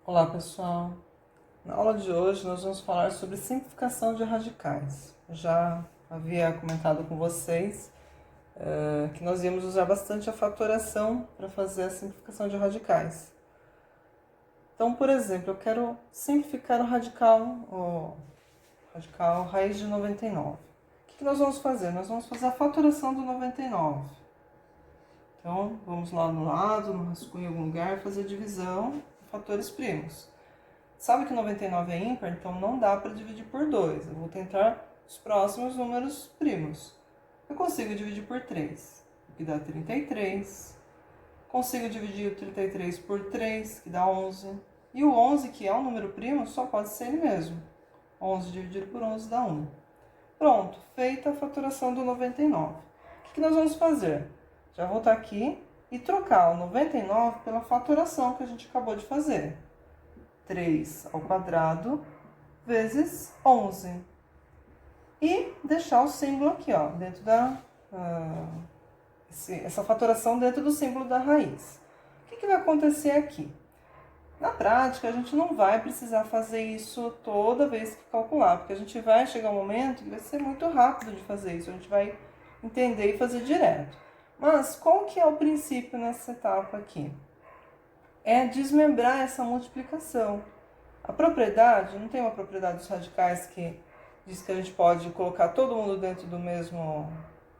Olá pessoal, na aula de hoje nós vamos falar sobre simplificação de radicais. Eu já havia comentado com vocês que nós íamos usar bastante a fatoração para fazer a simplificação de radicais. Então, por exemplo, eu quero simplificar o radical raiz de 99. O que nós vamos fazer? Nós vamos fazer a fatoração do 99. Então, vamos lá no lado, no rascunho em algum lugar, fazer a divisão de fatores primos. Sabe que 99 é ímpar, então não dá para dividir por 2. Eu vou tentar os próximos números primos. Eu consigo dividir por 3, o que dá 33. Consigo dividir o 33 por 3, que dá 11. E o 11, que é um número primo, só pode ser ele mesmo. 11 dividido por 11 dá 1. Pronto, feita a fatoração do 99. O que nós vamos fazer? Já vou estar aqui e trocar o 99 pela fatoração que a gente acabou de fazer. 3 ao quadrado vezes 11. E deixar o símbolo aqui, ó, dentro essa fatoração dentro do símbolo da raiz. O que vai acontecer aqui? Na prática, a gente não vai precisar fazer isso toda vez que calcular, porque a gente vai chegar um momento que vai ser muito rápido de fazer isso, a gente vai entender e fazer direto. Mas qual que é o princípio nessa etapa aqui? É desmembrar essa multiplicação. A propriedade, não tem uma propriedade dos radicais que diz que a gente pode colocar todo mundo dentro do mesmo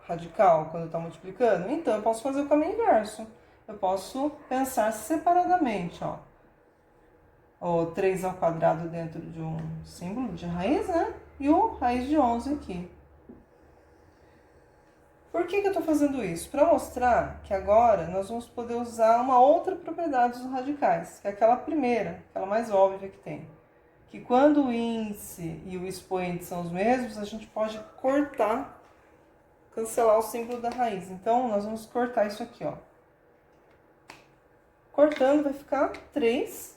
radical quando está multiplicando? Então, eu posso fazer o caminho inverso. Eu posso pensar separadamente, ó. O 3 ao quadrado dentro de um símbolo de raiz, né? E o raiz de 11 aqui. Por que eu estou fazendo isso? Para mostrar que agora nós vamos poder usar uma outra propriedade dos radicais, que é aquela primeira, aquela mais óbvia que tem. Que quando o índice e o expoente são os mesmos, a gente pode cortar, cancelar o símbolo da raiz. Então, nós vamos cortar isso aqui, ó. Cortando, vai ficar 3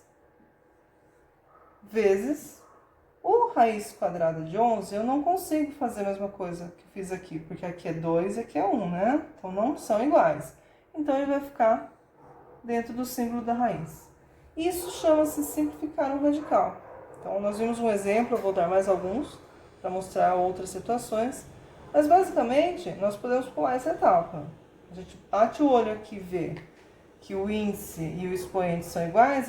vezes o raiz quadrada de 11. Eu não consigo fazer a mesma coisa que eu fiz aqui, porque aqui é 2 e aqui é 1, né? Então, não são iguais. Então, ele vai ficar dentro do símbolo da raiz. Isso chama-se simplificar um radical. Então, nós vimos um exemplo, eu vou dar mais alguns para mostrar outras situações. Mas, basicamente, nós podemos pular essa etapa. A gente bate o olho aqui e vê que o índice e o expoente são iguais,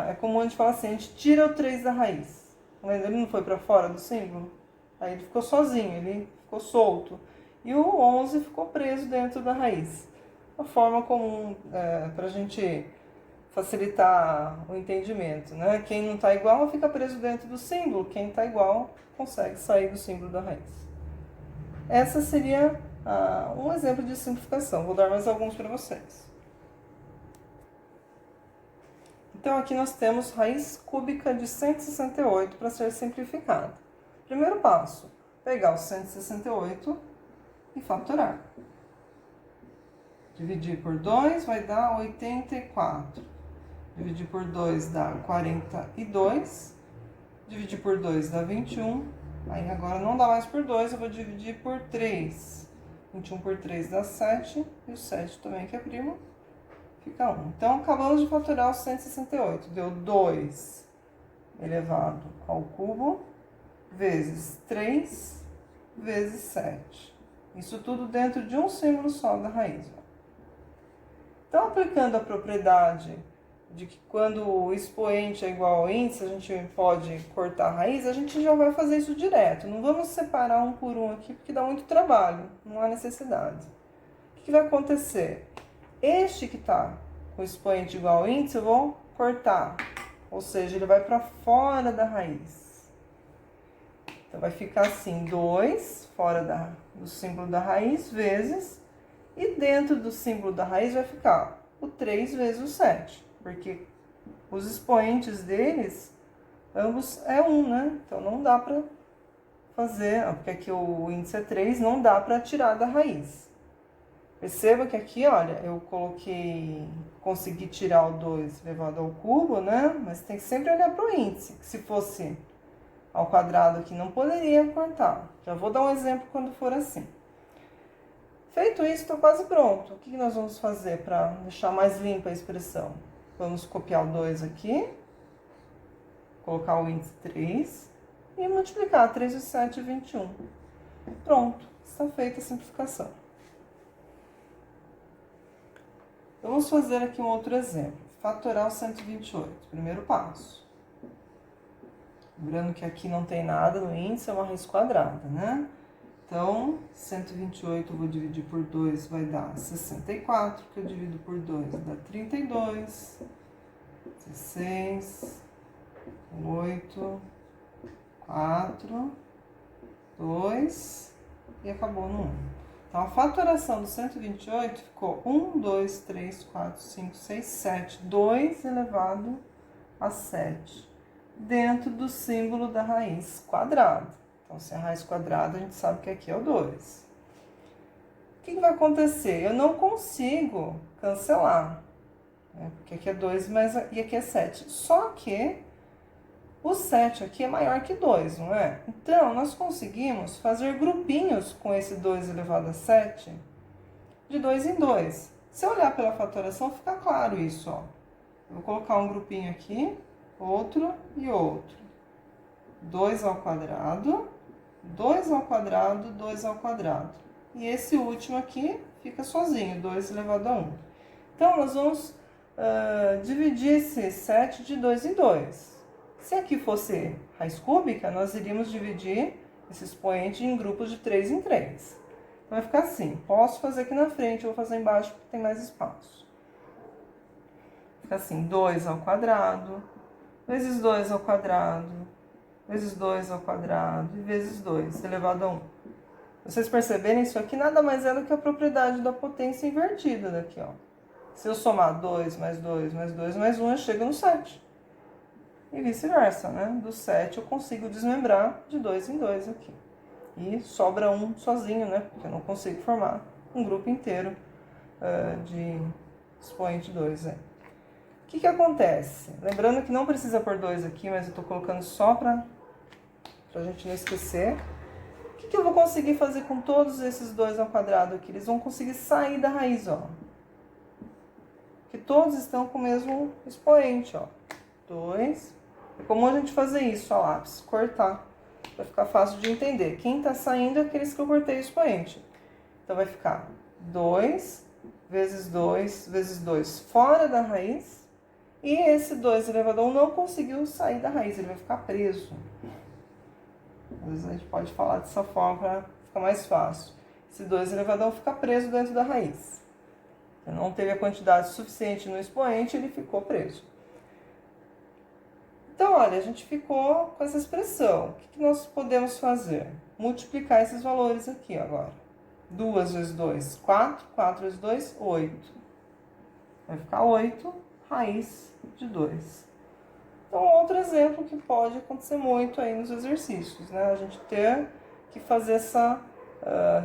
é comum a gente falar assim, a gente tira o 3 da raiz. Ele não foi para fora do símbolo? Aí ele ficou sozinho, ele ficou solto. E o 11 ficou preso dentro da raiz. Uma forma comum para a gente facilitar o entendimento, né? Quem não está igual fica preso dentro do símbolo, quem está igual consegue sair do símbolo da raiz. Essa seria um exemplo de simplificação. Vou dar mais alguns para vocês. Então, aqui nós temos raiz cúbica de 168 para ser simplificada. Primeiro passo, pegar o 168 e fatorar. Dividir por 2 vai dar 84. Dividir por 2 dá 42. Dividir por 2 dá 21. Aí agora não dá mais por 2, eu vou dividir por 3. 21 por 3 dá 7. E o 7 também, que é primo, fica 1. Então, acabamos de fatorar o 168. Deu 2 elevado ao cubo vezes 3 vezes 7. Isso tudo dentro de um símbolo só da raiz. Então, aplicando a propriedade de que quando o expoente é igual ao índice, a gente pode cortar a raiz, a gente já vai fazer isso direto. Não vamos separar um por um aqui, porque dá muito trabalho, não há necessidade. O que vai acontecer? Este que está com o expoente igual ao índice, eu vou cortar, ou seja, ele vai para fora da raiz. Então, vai ficar assim, 2 fora do símbolo da raiz, vezes, e dentro do símbolo da raiz vai ficar o 3 vezes o 7, porque os expoentes deles, ambos é 1, né? Então, não dá para fazer, porque aqui o índice é 3, não dá para tirar da raiz. Perceba que aqui, olha, eu consegui tirar o 2 elevado ao cubo, né? Mas tem que sempre olhar para o índice, que se fosse ao quadrado aqui não poderia cortar. Já vou dar um exemplo quando for assim. Feito isso, estou quase pronto. O que nós vamos fazer para deixar mais limpa a expressão? Vamos copiar o 2 aqui, colocar o índice 3 e multiplicar 3 vezes 7 é 21. Pronto, está feita a simplificação. Vamos fazer aqui um outro exemplo. Fatorar o 128, primeiro passo. Lembrando que aqui não tem nada no índice, é uma raiz quadrada, né? Então, 128 eu vou dividir por 2, vai dar 64, que eu divido por 2 dá 32, 16, 8, 4, 2 e acabou no 1. Então, a fatoração do 128 ficou 1, 2, 3, 4, 5, 6, 7. 2 elevado a 7. Dentro do símbolo da raiz quadrada. Então, se é raiz quadrada, a gente sabe que aqui é o 2. O que vai acontecer? Eu não consigo cancelar. Né? Porque aqui é 2 e aqui é 7. Só que o 7 aqui é maior que 2, não é? Então, nós conseguimos fazer grupinhos com esse 2 elevado a 7 de 2 em 2. Se eu olhar pela fatoração, fica claro isso, ó. Eu vou colocar um grupinho aqui, outro e outro. 2 ao quadrado, 2 ao quadrado, 2 ao quadrado. E esse último aqui fica sozinho, 2 elevado a 1. Então, nós vamos dividir esse 7 de 2 em 2. Se aqui fosse raiz cúbica, nós iríamos dividir esse expoente em grupos de 3 em 3. Então, vai ficar assim. Posso fazer aqui na frente, eu vou fazer embaixo porque tem mais espaço. Fica assim, 2 ao quadrado, vezes 2 ao quadrado, vezes 2 ao quadrado e vezes 2 elevado a 1. Vocês perceberem, isso aqui nada mais é do que a propriedade da potência invertida daqui, ó. Se eu somar 2 mais 2 mais 2 mais 1, eu chego no 7. E vice-versa, né? Do 7 eu consigo desmembrar de 2 em 2 aqui. E sobra um sozinho, né? Porque eu não consigo formar um grupo inteiro de expoente 2. O que acontece? Lembrando que não precisa pôr 2 aqui, mas eu estou colocando só para a gente não esquecer. O que eu vou conseguir fazer com todos esses 2 ao quadrado aqui? Eles vão conseguir sair da raiz, ó. Porque todos estão com o mesmo expoente, ó. 2. É comum a gente fazer isso a lápis, cortar, para ficar fácil de entender. Quem está saindo é aqueles que eu cortei o expoente. Então, vai ficar 2 vezes 2 vezes 2 fora da raiz. E esse 2 elevado a 1 não conseguiu sair da raiz, ele vai ficar preso. Às vezes a gente pode falar dessa forma para ficar mais fácil. Esse 2 elevado a 1 fica preso dentro da raiz. Ele não teve a quantidade suficiente no expoente, ele ficou preso. Então, olha, a gente ficou com essa expressão. O que nós podemos fazer? Multiplicar esses valores aqui agora. 2 vezes 2, 4. 4 vezes 2, 8. Vai ficar 8 raiz de 2. Então, outro exemplo que pode acontecer muito aí nos exercícios, né? A gente ter que fazer essa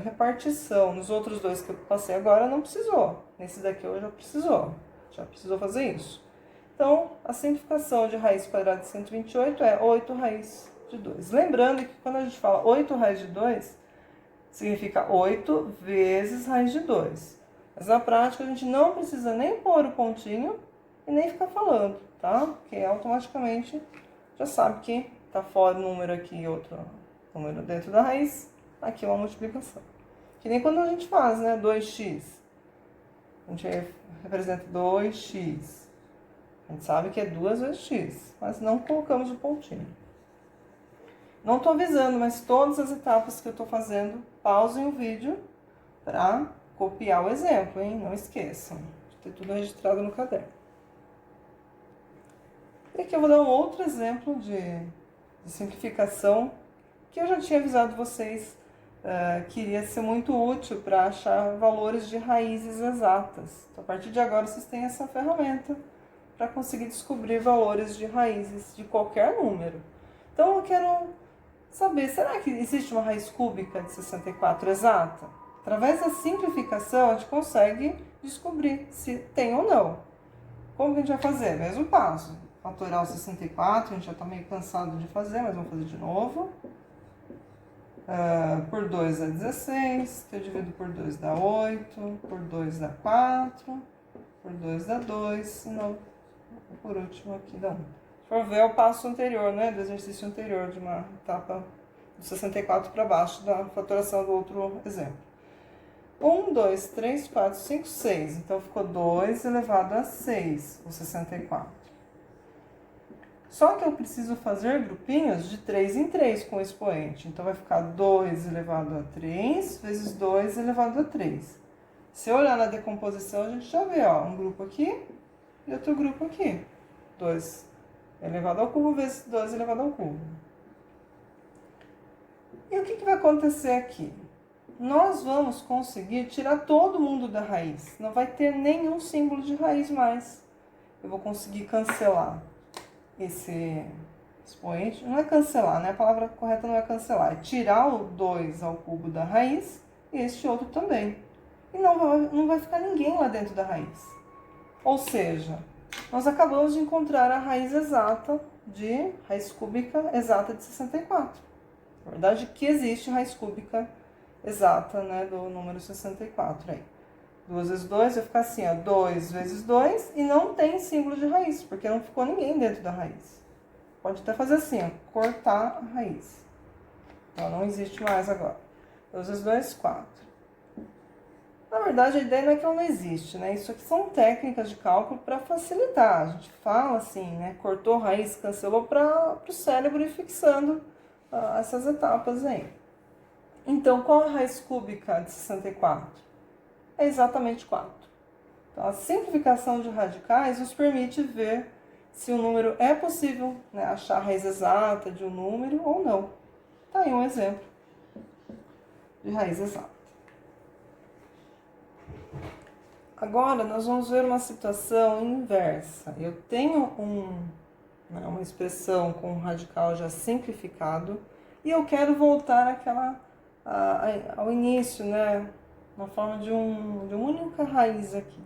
repartição. Nos outros dois que eu passei agora não precisou. Nesse daqui eu já precisou fazer isso. Então, a simplificação de raiz quadrada de 128 é 8 raiz de 2. Lembrando que quando a gente fala 8 raiz de 2, significa 8 vezes raiz de 2. Mas na prática a gente não precisa nem pôr o pontinho e nem ficar falando, tá? Porque automaticamente já sabe que tá fora um número aqui e outro número dentro da raiz. Aqui é uma multiplicação. Que nem quando a gente faz, né? 2x. A gente representa 2x. A gente sabe que é 2 vezes x, mas não colocamos o pontinho. Não estou avisando, mas todas as etapas que eu estou fazendo, pausem o vídeo para copiar o exemplo, hein? Não esqueçam de ter tudo registrado no caderno. E aqui eu vou dar um outro exemplo de simplificação que eu já tinha avisado vocês que iria ser muito útil para achar valores de raízes exatas. Então, a partir de agora, vocês têm essa ferramenta para conseguir descobrir valores de raízes de qualquer número. Então, eu quero saber, será que existe uma raiz cúbica de 64 exata? Através da simplificação, a gente consegue descobrir se tem ou não. Como que a gente vai fazer? Mesmo passo. Fatorar o 64, a gente já está meio cansado de fazer, mas vamos fazer de novo. Por 2 dá 16, que eu divido por 2 dá 8, por 2 dá 4, por 2 dá 2, não. E por último aqui dá 1. Se for ver, é o passo anterior, né, do exercício anterior, de uma etapa do 64 para baixo da fatoração do outro exemplo. 1, 2, 3, 4, 5, 6. Então, ficou 2 elevado a 6, o 64. Só que eu preciso fazer grupinhos de 3 em 3 com o expoente. Então, vai ficar 2 elevado a 3 vezes 2 elevado a 3. Se eu olhar na decomposição, a gente já vê, ó, um grupo aqui e outro grupo aqui. 2 elevado ao cubo vezes 2 elevado ao cubo. E o que vai acontecer aqui? Nós vamos conseguir tirar todo mundo da raiz. Não vai ter nenhum símbolo de raiz mais. Eu vou conseguir cancelar esse expoente. Não é cancelar, né? A palavra correta não é cancelar. É tirar o 2 ao cubo da raiz e este outro também. E não vai ficar ninguém lá dentro da raiz. Ou seja, nós acabamos de encontrar a raiz exata de raiz cúbica exata de 64. Na verdade, que existe raiz cúbica exata, né, do número 64 aí. 2 vezes 2 vai ficar assim, ó, 2 vezes 2 e não tem símbolo de raiz, porque não ficou ninguém dentro da raiz. Pode até fazer assim, ó, cortar a raiz. Então, não existe mais agora. 2 vezes 2, 4. Na verdade, a ideia não é que ela não existe, né? Isso aqui são técnicas de cálculo para facilitar. A gente fala assim, né? Cortou raiz, cancelou para o cérebro ir fixando essas etapas aí. Então, qual a raiz cúbica de 64? É exatamente 4. Então, a simplificação de radicais nos permite ver se o número é possível, né, achar a raiz exata de um número ou não. Tá aí um exemplo de raiz exata. Agora, nós vamos ver uma situação inversa. Eu tenho uma expressão com um radical já simplificado e eu quero voltar ao início, né, na forma de uma única raiz aqui.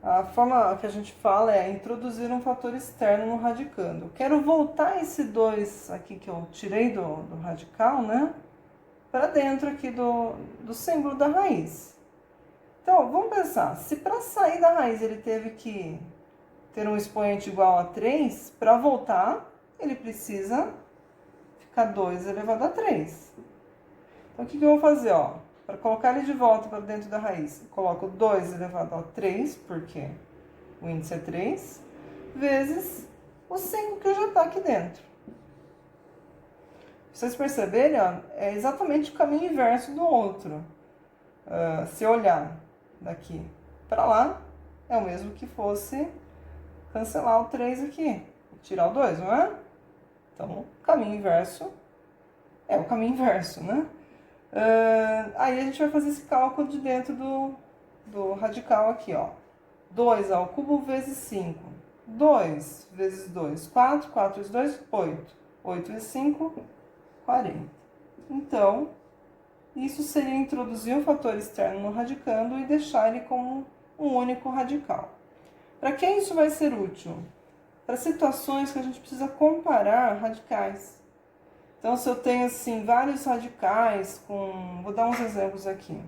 A forma que a gente fala é introduzir um fator externo no radicando. Eu quero voltar esse 2 aqui que eu tirei do radical, né, para dentro aqui do símbolo da raiz. Então, vamos pensar, se para sair da raiz ele teve que ter um expoente igual a 3, para voltar, ele precisa ficar 2 elevado a 3. Então, o que eu vou fazer? Para colocar ele de volta para dentro da raiz, eu coloco 2 elevado a 3, porque o índice é 3, vezes o 5 que já está aqui dentro. Vocês perceberem, ó, é exatamente o caminho inverso do outro. Se olhar daqui para lá, é o mesmo que fosse cancelar o 3 aqui, tirar o 2, não é? Então, o caminho inverso é o caminho inverso, né? Aí a gente vai fazer esse cálculo de dentro do radical aqui, ó. 2 ao cubo vezes 5. 2 vezes 2, 4. 4 vezes 2, 8. 8 vezes 5, 40. Então, isso seria introduzir um fator externo no radicando e deixar ele como um único radical. Para que isso vai ser útil? Para situações que a gente precisa comparar radicais. Então, se eu tenho, assim, vários radicais vou dar uns exemplos aqui.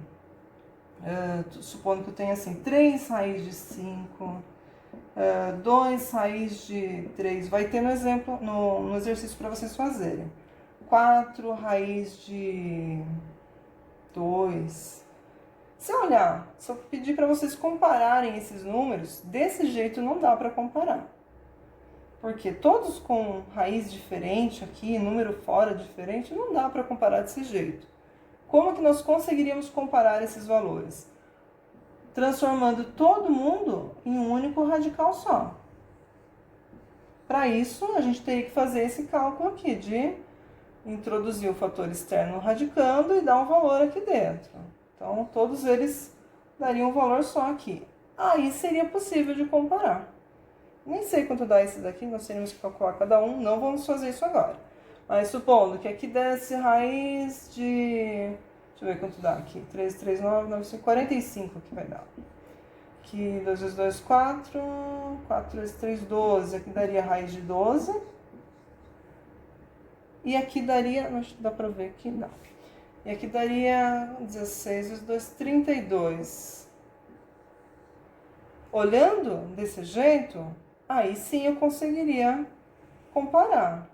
Supondo que eu tenho, assim, 3 raiz de 5, 2 raiz de 3. Vai ter no exemplo, no exercício para vocês fazerem. 4 raiz de 2. Se eu olhar, se eu pedir para vocês compararem esses números, desse jeito não dá para comparar. Porque todos com raiz diferente aqui, número fora diferente, não dá para comparar desse jeito. Como que nós conseguiríamos comparar esses valores? Transformando todo mundo em um único radical só. Para isso, a gente teria que fazer esse cálculo aqui de introduzir o fator externo no radicando e dar um valor aqui dentro. Então, todos eles dariam um valor só aqui. Aí seria possível de comparar. Nem sei quanto dá esse daqui, nós teríamos que calcular cada um, não vamos fazer isso agora. Mas supondo que aqui desse raiz de... Deixa eu ver quanto dá aqui. 3, 3, 9, 9, 5, 45 aqui vai dar. Aqui 2 vezes 2, 4. 4 vezes 3, 12. Aqui daria raiz de 12. E aqui daria... Não dá pra ver aqui, não. E aqui daria 16 vezes 2, 32. Olhando desse jeito, aí sim eu conseguiria comparar.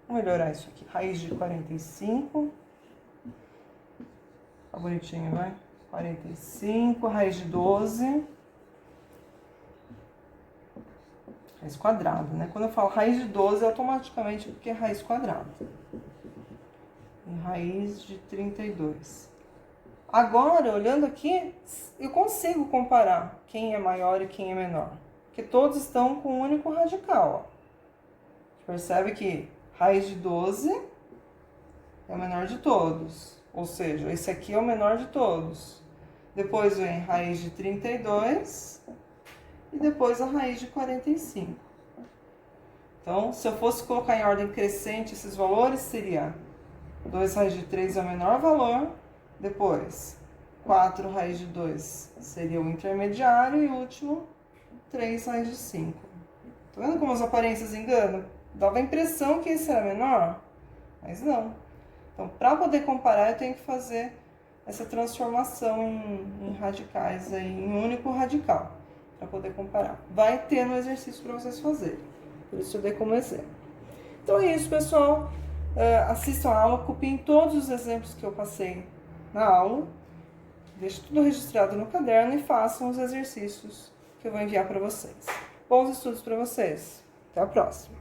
Vou melhorar isso aqui. Raiz de 45. Tá bonitinho, vai? 45, raiz de 12. Raiz quadrada, né? Quando eu falo raiz de 12, automaticamente porque é raiz quadrada. E raiz de 32. Agora, olhando aqui, eu consigo comparar quem é maior e quem é menor. Porque todos estão com um único radical, ó. Percebe que raiz de 12 é o menor de todos. Ou seja, esse aqui é o menor de todos. Depois vem raiz de 32 e depois a raiz de 45. Então, se eu fosse colocar em ordem crescente esses valores, seria 2 raiz de 3 é o menor valor, depois 4 raiz de 2 seria o intermediário e o último 3 raiz de 5. Tá vendo como as aparências enganam? Dava a impressão que esse era menor, mas não. Então, para poder comparar, eu tenho que fazer essa transformação em radicais, aí, em um único radical, para poder comparar. Vai ter no exercício para vocês fazerem. Por isso eu dei como exemplo. Então é isso, pessoal. Assistam a aula, copiem todos os exemplos que eu passei na aula. Deixem tudo registrado no caderno e façam os exercícios que eu vou enviar para vocês. Bons estudos para vocês. Até a próxima.